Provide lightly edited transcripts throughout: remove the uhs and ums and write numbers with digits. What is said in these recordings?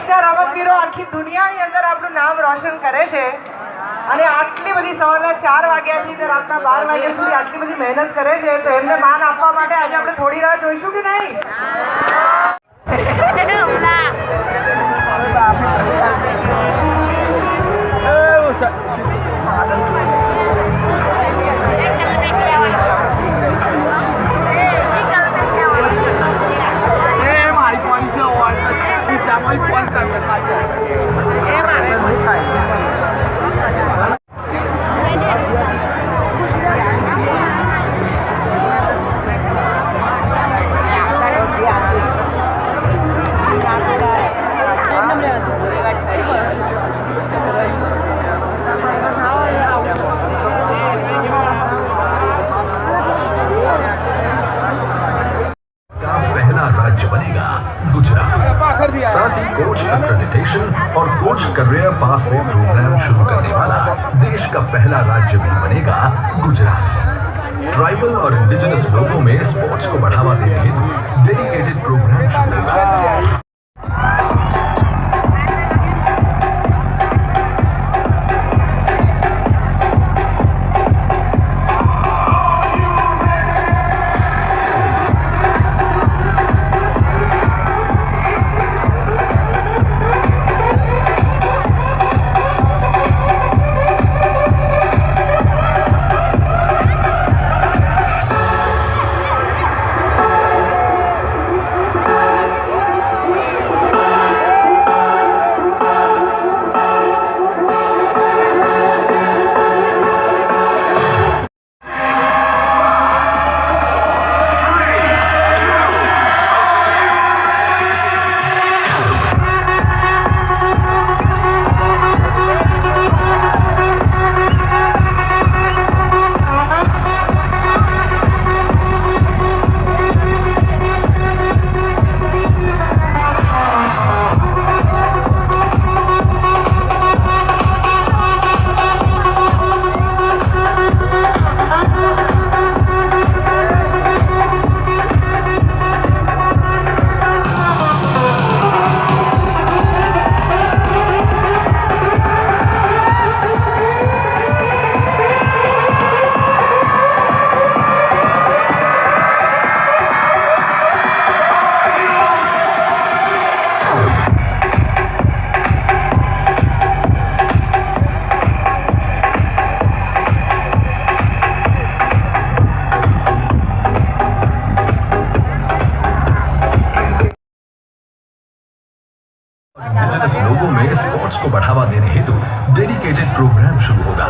દેશના રમતવીરો આખી દુનિયાની અંદર આપણું નામ રોશન કરે છે અને આટલી બધી સવારના 4 વાગ્યાથી તો રાતના 12 વાગ્યા સુધી આટલી બધી મહેનત કરે છે તો એમને માન આપવા માટે આજે આપણે થોડી રાહ જોઈશું કે નહીં? साथ ही कोच एक्रेडिटेशन और कोच करियर पाथवे प्रोग्राम शुरू करने वाला देश का पहला राज्य भी बनेगा गुजरात। ट्राइबल और इंडिजिनस लोगों में स्पोर्ट्स को बढ़ावा देने हेतु डेडिकेटेड प्रोग्राम शुरू होगा। इंडिजिनस लोगों में स्पोर्ट्स को बढ़ावा देने हेतु डेडिकेटेड प्रोग्राम शुरू होगा।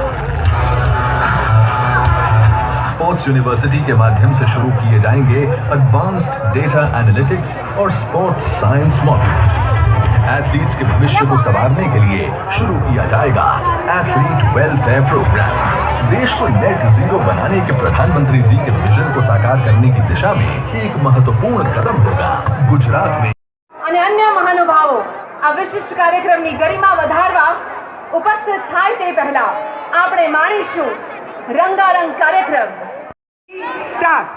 स्पोर्ट्स यूनिवर्सिटी के माध्यम से शुरू किए जाएंगे एडवांस्ड डेटा एनालिटिक्स और स्पोर्ट्स साइंस मॉड्यूल्स। एथलीट्स के भविष्य को संवारने के लिए शुरू किया जाएगा एथलीट वेलफेयर प्रोग्राम। देश को नेट जीरो बनाने के प्रधानमंत्री जी के विजन को साकार करने की दिशा में एक महत्वपूर्ण कदम होगा। गुजरात में अन्य महानुभावों आ विशिष्ट कार्यक्रम की गरिमा વધારવા ઉપસ્થિત થાય તે પહેલા આપણે માણીશું રંગારંગ કાર્યક્રમ સ્ટાર્ટ।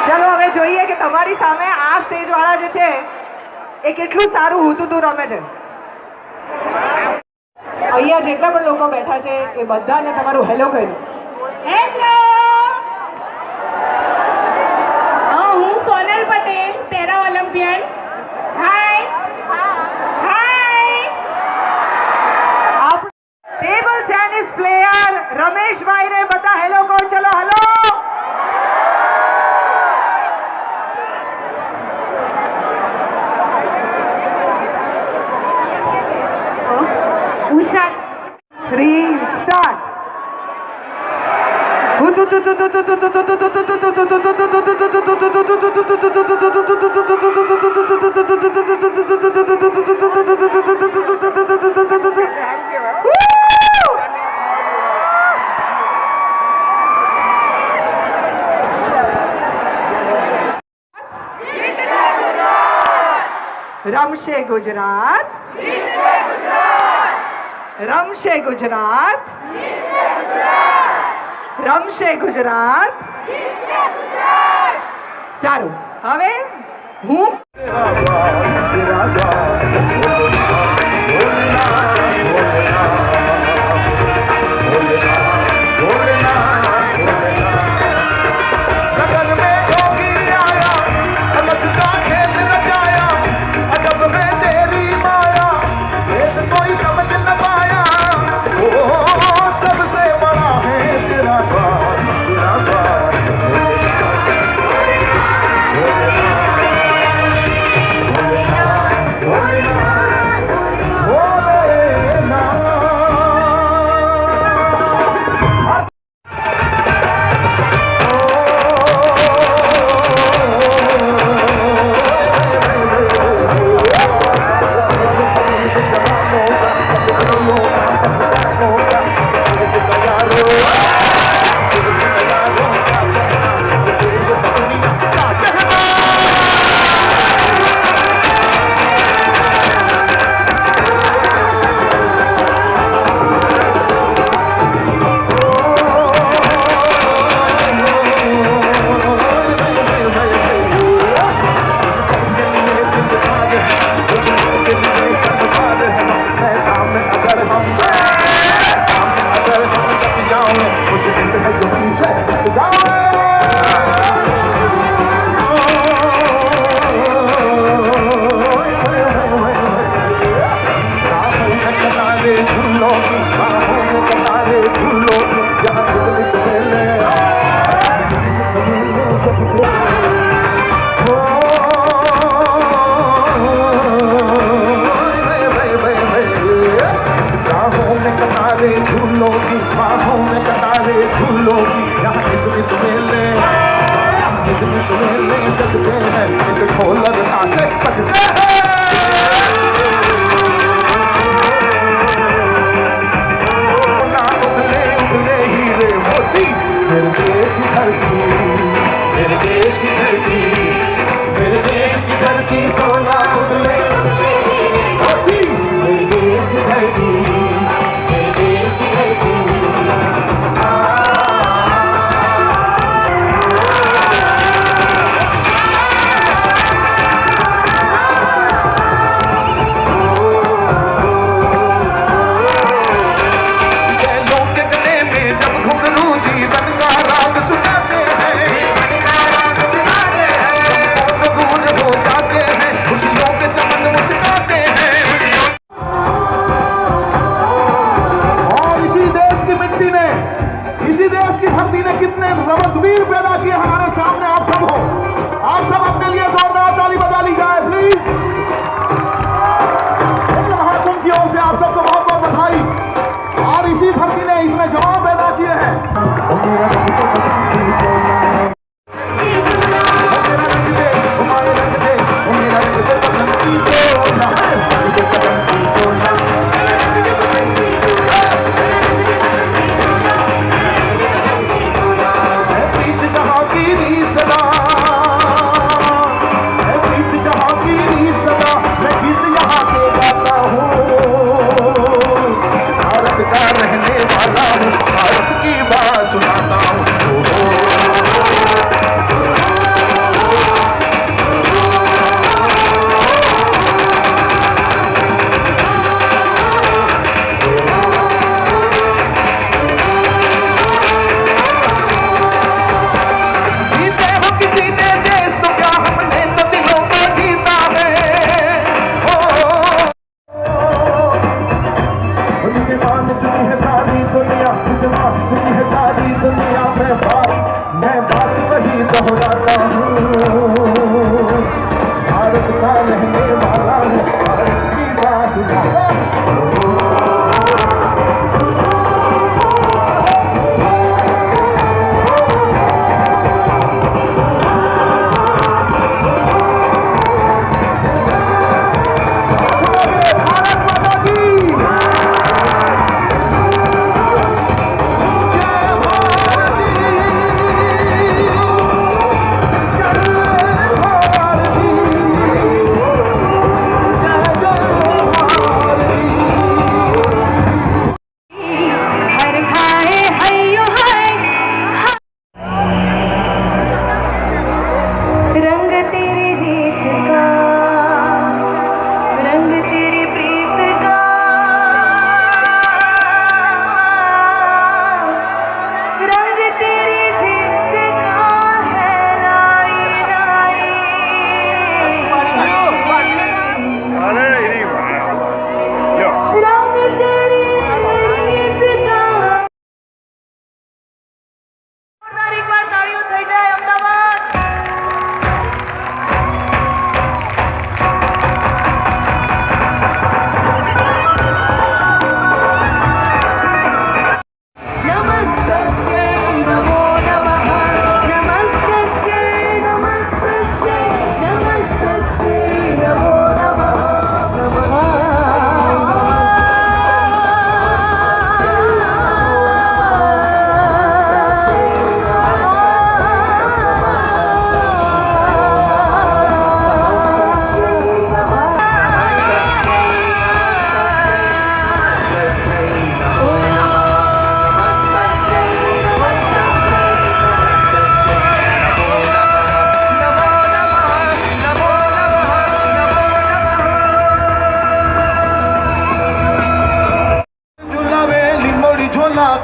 ચલો હવે જોઈએ કે તમારી સામે આ સ્ટેજ વાળા જે છે એ કેટલું સારું હુતુતું રમે છે। અહીંયા જેટલા પણ લોકો બેઠા છે એ બધાને તમારું હેલો કહ્યું। હેલો, હું સોનલ પટેલ, પેરા ઓલિમ્પિયન। હાય હાય। आप टेबल टेनिस प्लेयर रमेश भाई ने बता हेलो को। चलो हेलो। ઉષા 3 स्टार्ट। रमशे गुजरात, रमशे गुजरात, રમશે ગુજરાત. સારું, હવે હું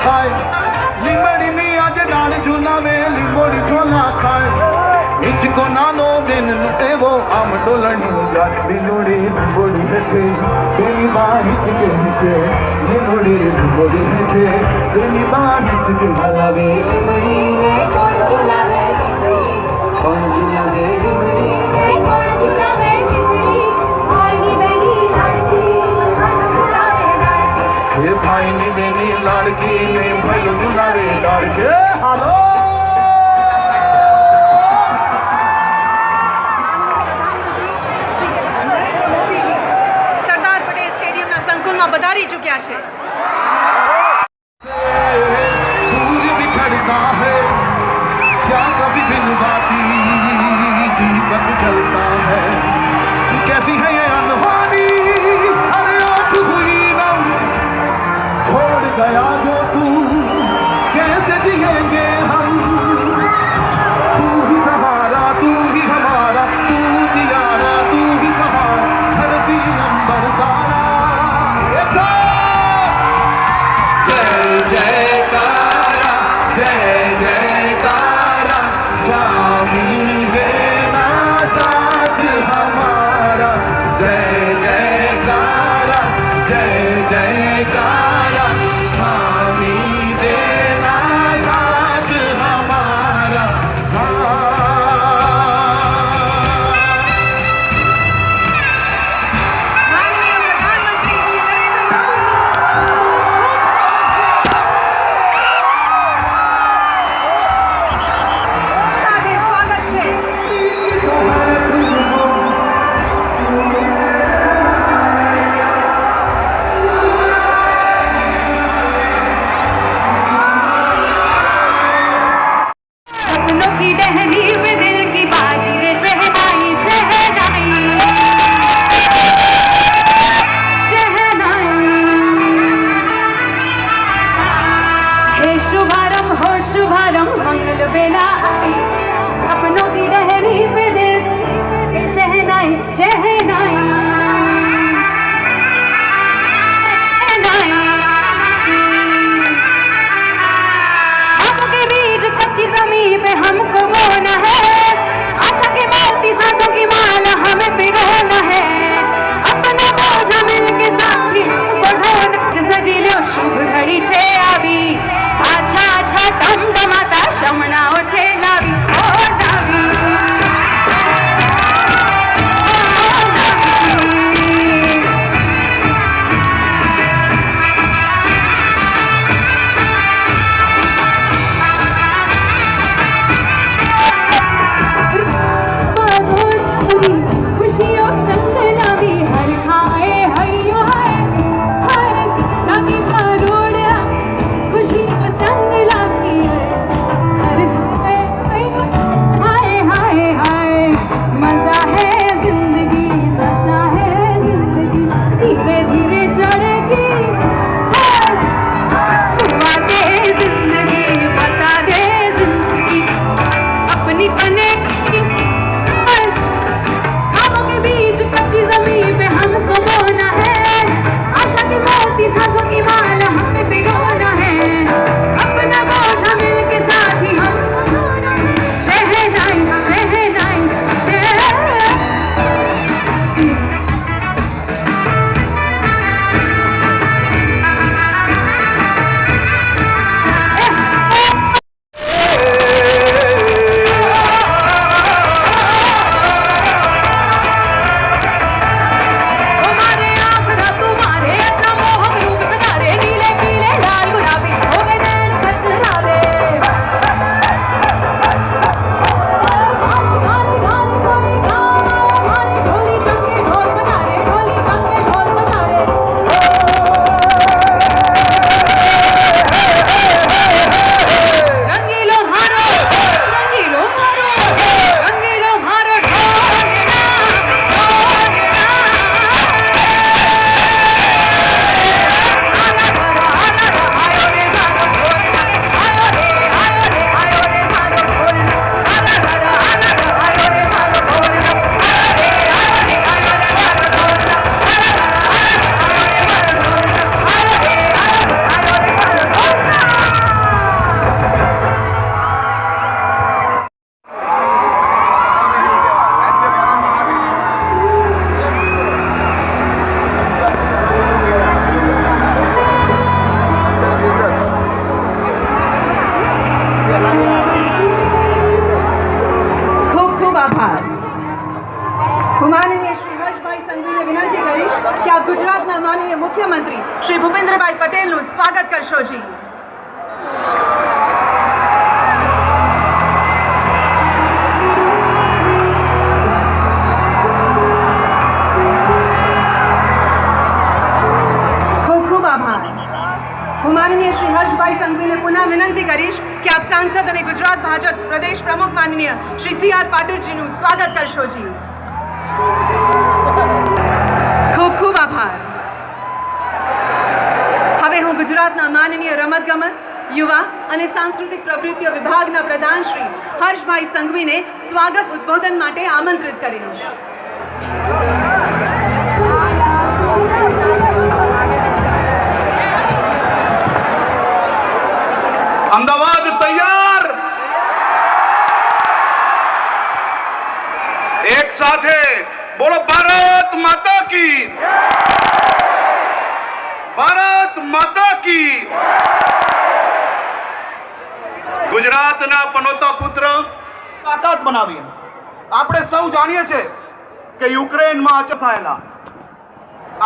खाए लिमड़ी मी आज डाल झूलावे लिमड़ी झोला खाए इचको नानो दिन एवो आम डोलनी गाज बिलोड़ी लिमड़ी हेठे बेली मां हिचके हिचे लिमड़ी लिमड़ी हेठे बेली मां हिचके झूलावे लिमड़ी रे कौन झूलावे लिमड़ी कौन झूलावे लिमड़ी रे कौन झूलावे लिमड़ी भाई बेली लड़की भाई झूलावे लड़की ये भाई नी बेली लड़की ने भाई झूलावे लड़के हेलो પધારી ચૂક્યા છે सूर्य बिछड़ता है क्या कभी बिन बाती दीपक जलता है कैसी है ये अनहोनी अरे आँख हुई नम छोड़ गया जो तू कैसे जिएंगे हम तू ही सहारा तू ही हमारा तू जियारा तू ही सहारा धरती अंबर तारा માનનીય મુખ્યમંત્રી શ્રી ભૂપેન્દ્રભાઈ પટેલનું સ્વાગત કરશો જી. ખૂબ ખૂબ આભાર. હું માનનીય શ્રી હર્ષભાઈ સંઘવીને પુનઃ વિનંતી કરીશ કે આપ સાંસદ અને ગુજરાત ભાજપ પ્રદેશ પ્રમુખ માનનીય શ્રી CR પાટીલજીનું સ્વાગત કરશો જી. ખૂબ ખૂબ આભાર. હવે હું ગુજરાતના માનનીય રમતગમત, યુવા અને સાંસ્કૃતિક પ્રવૃત્તિઓ વિભાગના પ્રધાન શ્રી હર્ષભાઈ સંઘવીને સ્વાગત ઉદ્બોધન માટે આમંત્રિત કરીશ. अहमदाबाद तैयार. एक साथ है बोलो भारत माता की, भारत माता की. ગુજરાતના પનોતા પુત્ર તાકાત બનાવી. આપણે સૌ જાણીએ છીએ કે યુક્રેનમાં થયેલા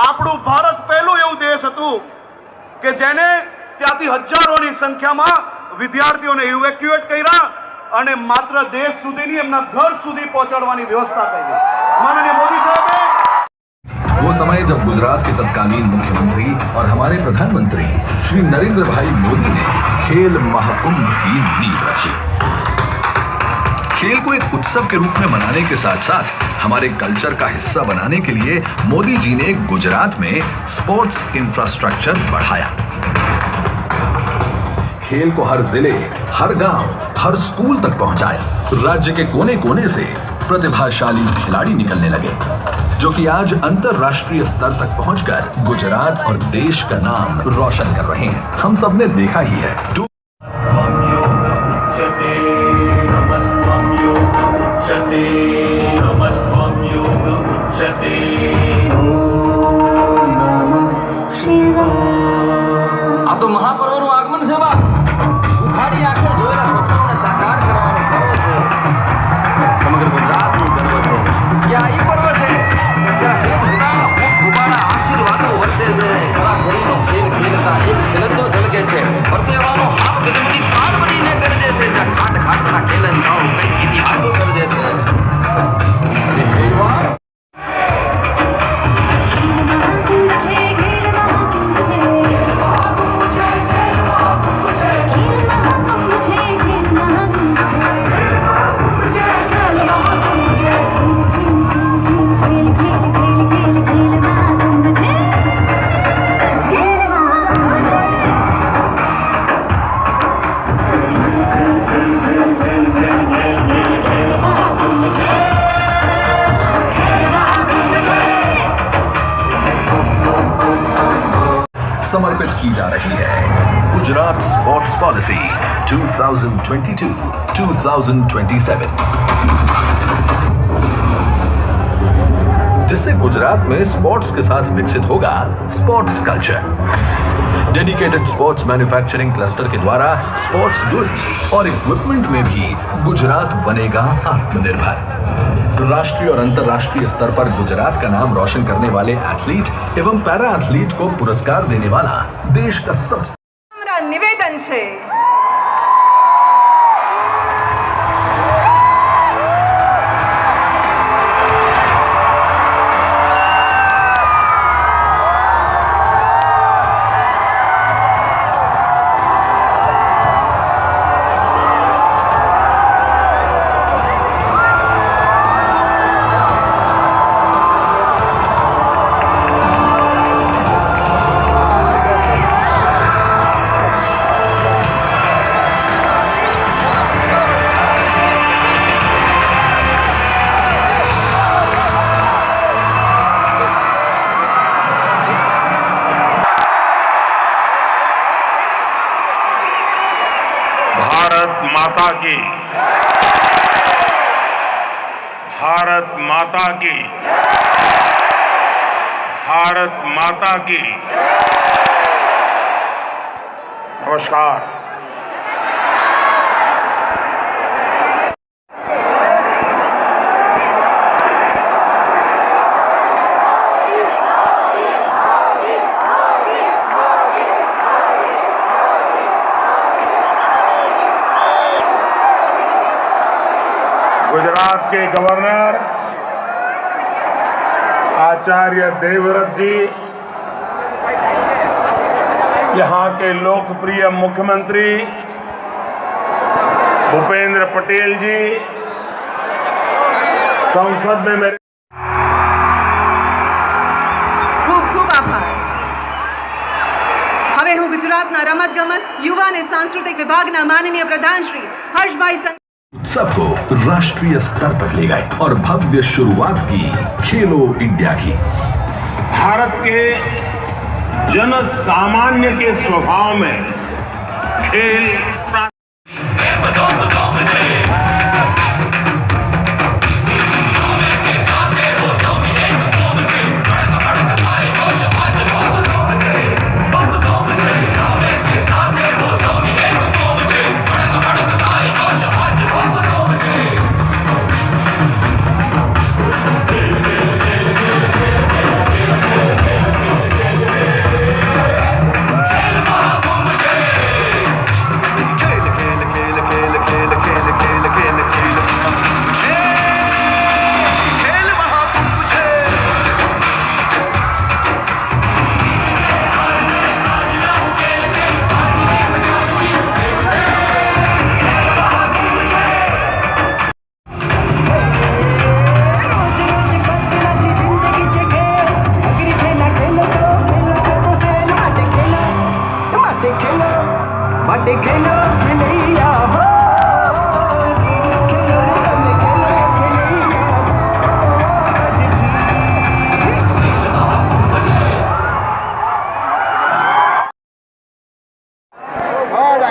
આપણું ભારત પહેલું એવું દેશ હતું કે જેને ત્યાંથી હજારોની સંખ્યામાં વિદ્યાર્થીઓને ઇવેક્યુએટ કર્યા અને માત્ર દેશ સુધી નહીં એમના ઘર સુધી પહોંચાડવાની વ્યવસ્થા કરી. માનनीय मोदी साहब वो समय जब गुजरात के तत्कालीन मुख्यमंत्री और हमारे प्रधानमंत्री श्री नरेंद्र भाई मोदी ने खेल महाकुंभ की नींव रखी. खेल को एक उत्सव के रूप में मनाने के साथ साथ हमारे कल्चर का हिस्सा बनाने के लिए मोदी जी ने गुजरात में स्पोर्ट्स इंफ्रास्ट्रक्चर बढ़ाया. खेल को हर जिले, हर गांव, हर स्कूल तक पहुंचाया. राज्य के कोने कोने से प्रतिभाशाली खिलाड़ी निकलने लगे जो कि आज अंतरराष्ट्रीय स्तर तक पहुंचकर गुजरात और देश का नाम रोशन कर रहे हैं. हम सब ने देखा ही है. આ તો મહાપર્વનું આગમન છે બા. ઉઘાડી આંખે જોયેલા સપનાઓને સાકાર કરવાનો પર્વ છે. સમગ્ર ગુજરાતનું ગર્વ છે કે આ ઈ પર્વ છે જ્યાં હેત હોતા ભૂપાના આશીર્વાદો વરસે છે. ખરા ઘડીનો ખેલ ખેલતા એક ખેલંદો ઝળકે છે. પરસેવાનો હાવ ગજબની કાળ બનીને ગરજે છે. જ્યાં ખાટ ખાટના ખેલંદાઓ કંઈક ઇતિહાસો સર્જે છે. અને ખેલવા समर्पित की जा रही है गुजरात स्पोर्ट्स पॉलिसी 2022-2027, जिससे गुजरात में स्पोर्ट्स के साथ विकसित होगा sports culture. Dedicated sports manufacturing cluster के द्वारा स्पोर्ट्स गुड्स और इक्विपमेंट में भी गुजरात बनेगा आत्मनिर्भर. राष्ट्रीय और अंतर्राष्ट्रीय स्तर पर गुजरात का नाम रोशन करने वाले एथलीट एवं पैरा एथलीट को पुरस्कार देने वाला देश का सबसे મારા નિવેદન છે भारत माता की, भारत माता की, भारत माता की. नमस्कार. के गवर्नर आचार्य देवव्रत जी, यहाँ के लोकप्रिय मुख्यमंत्री भूपेंद्र पटेल जी, संसद में मेरे ખૂબ ખૂબ આભાર. હવે હું ગુજરાતના રમતગમત, યુવા અને સાંસ્કૃતિક વિભાગના માનનીય પ્રધાન શ્રી હર્ષભાઈ उत्सव को राष्ट्रीय स्तर पर ले गए और भव्य शुरुआत की खेलो इंडिया की। भारत के जन सामान्य के स्वभाव में खेल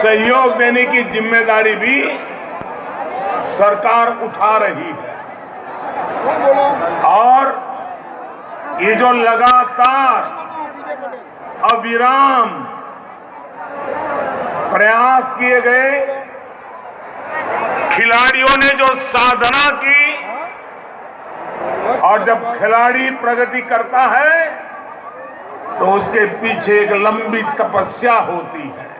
सहयोग देने की जिम्मेदारी भी सरकार उठा रही है और ये जो लगातार अविराम प्रयास किए गए, खिलाड़ियों ने जो साधना की, और जब खिलाड़ी प्रगति करता है तो उसके पीछे एक लंबी तपस्या होती है।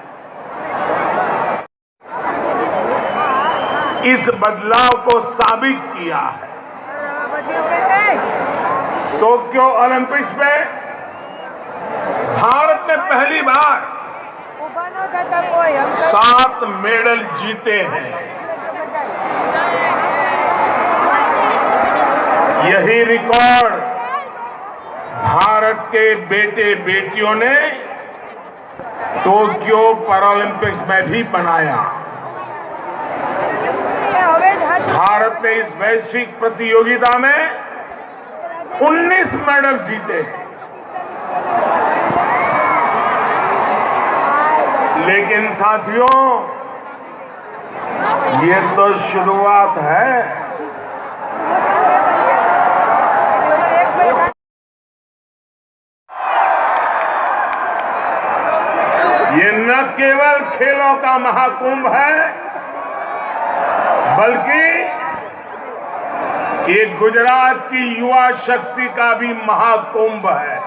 इस बदलाव को साबित किया है। टोक्यो ओलंपिक्स में भारत ने पहली बार 7 मेडल जीते हैं। यही रिकॉर्ड भारत के बेटे बेटियों ने टोक्यो पैरालंपिक्स में भी बनाया। भारत ने इस वैश्विक प्रतियोगिता में 19 मेडल जीते। लेकिन साथियों, ये तो शुरुआत है। ये न केवल खेलों का महाकुंभ है, बल्कि ये गुजरात की युवा शक्ति का भी महाकुंभ है।